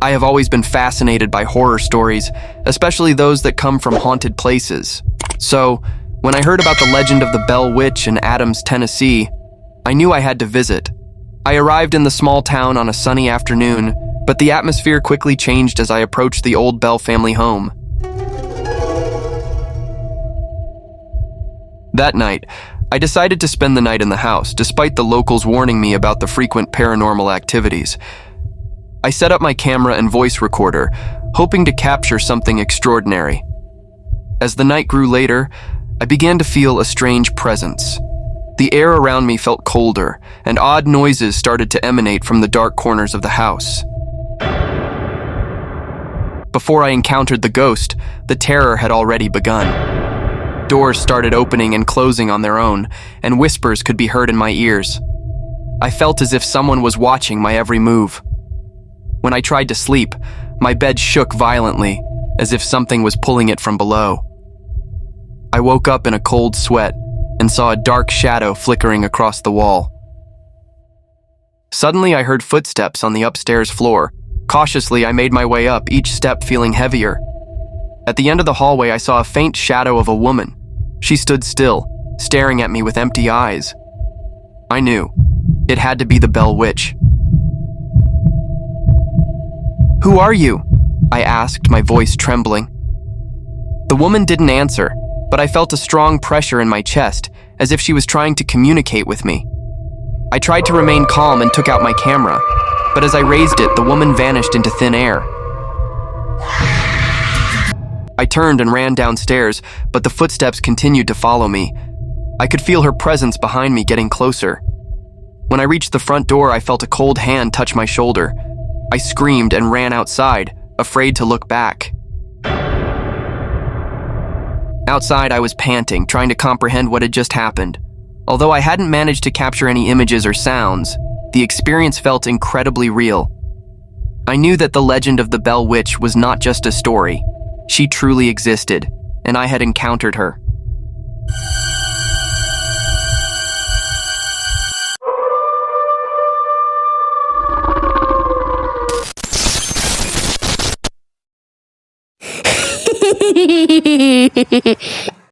I have always been fascinated by horror stories, especially those that come from haunted places. So, when I heard about the legend of the Bell Witch in Adams, Tennessee, I knew I had to visit. I arrived in the small town on a sunny afternoon, but the atmosphere quickly changed as I approached the old Bell family home. That night, I decided to spend the night in the house, despite the locals warning me about the frequent paranormal activities. I set up my camera and voice recorder, hoping to capture something extraordinary. As the night grew later, I began to feel a strange presence. The air around me felt colder, and odd noises started to emanate from the dark corners of the house. Before I encountered the ghost, the terror had already begun. Doors started opening and closing on their own, and whispers could be heard in my ears. I felt as if someone was watching my every move. When I tried to sleep, my bed shook violently, as if something was pulling it from below. I woke up in a cold sweat and saw a dark shadow flickering across the wall. Suddenly, I heard footsteps on the upstairs floor. Cautiously, I made my way up, each step feeling heavier. At the end of the hallway, I saw a faint shadow of a woman. She stood still, staring at me with empty eyes. I knew. It had to be the Bell Witch. "Who are you?" I asked, my voice trembling. The woman didn't answer, but I felt a strong pressure in my chest, as if she was trying to communicate with me. I tried to remain calm and took out my camera, but as I raised it, the woman vanished into thin air. I turned and ran downstairs, but the footsteps continued to follow me. I could feel her presence behind me getting closer. When I reached the front door, I felt a cold hand touch my shoulder. I screamed and ran outside, afraid to look back. Outside, I was panting, trying to comprehend what had just happened. Although I hadn't managed to capture any images or sounds, the experience felt incredibly real. I knew that the legend of the Bell Witch was not just a story. She truly existed, and I had encountered her.